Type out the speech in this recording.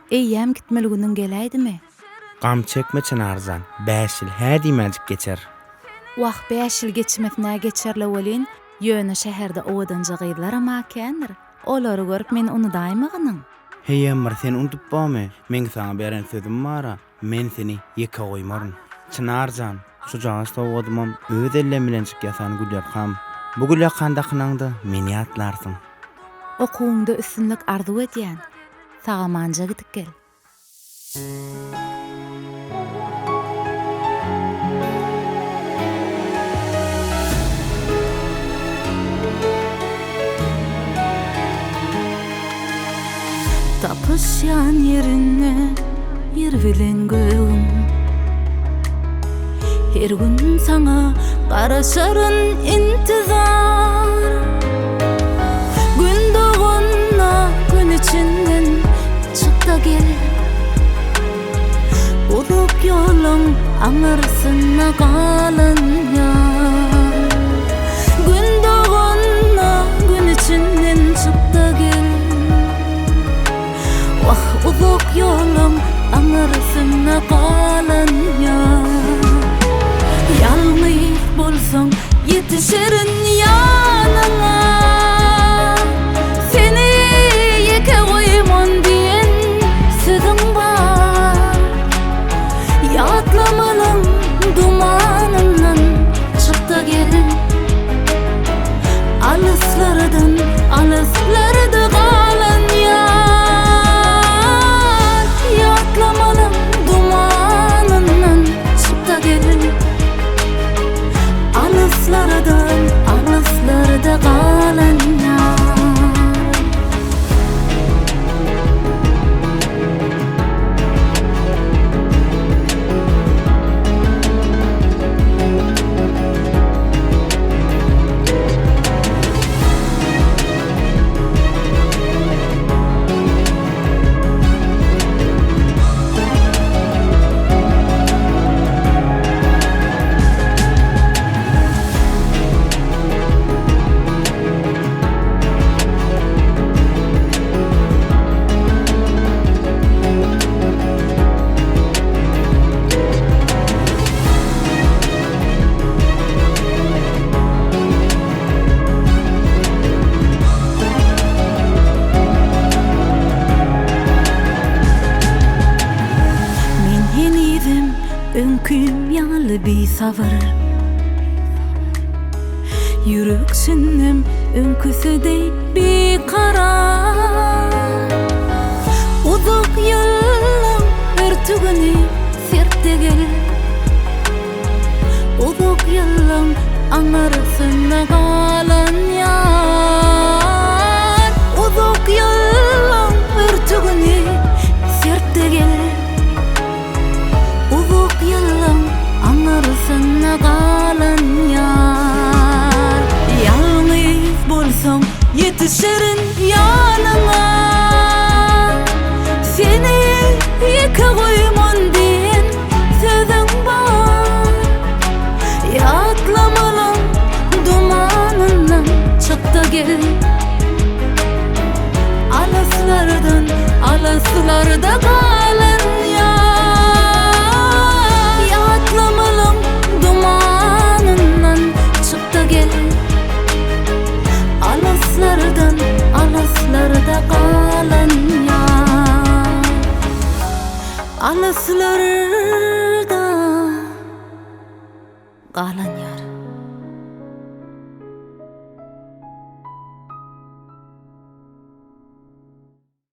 Eýýäm gitmeligunyň geläýdimi? Gam çekme Çynarzan. 5 ýyl hä diýmäjik geçer. Wagt 5 ýyl geçmeknä geçerle welin, ýöne şäherde owadanjy gyzlar amakendir. Olary görüp men unudaýmygynyň? Heýem sen unutup bolmy? Men saňa beren sözüm bara. Men seni ýeke goýmaryn. Çynarzan, şu jaňysta owadymam öz ellerim bilen çykýasan gülýapkam. Bu gülýa kandakynaňdy meni atlarsyň. Okuwňda üstünlik arzu edýän. Sagamanja gidip gel. Tapışyan yerine yer bilen göğüm, her gün sana garaşarın intizar. Gün doğunna gün içinden çık da gel, uzak yolun aňarsynda galan ýar. Gün doğunna gün içinden çık da gel, uzak yolum aňarsynda galan ýar. Ýalňyz bolsaň ýetişerin ýanyňa, seni ýeke goýman diýen sözüň bar. Ýatlamanyň dumanyndan çyk da gel, alyslardan alyslarda galan ýar. Alyslarda galan ýar. Önküm ýaly bir sabır, yürek sinem önküsüdey bir karar. Uzak ýyllaň örtügini sertte gel, uzak ýyllaň aňarsynda galan ýar. Uzak ýyllaň örtügini sertte gel, ýyllaň aňarsynda galan ýar. Ýalňyz bolsaň ýetişerin ýanyňa, seni ýeke goýman diýen sözüň bar. Ýatlamanyň dumanyndan çyk da gel, alyslardan alyslarda galan ýar. Alyslarda galan ýar. Alyslarda galan ýar.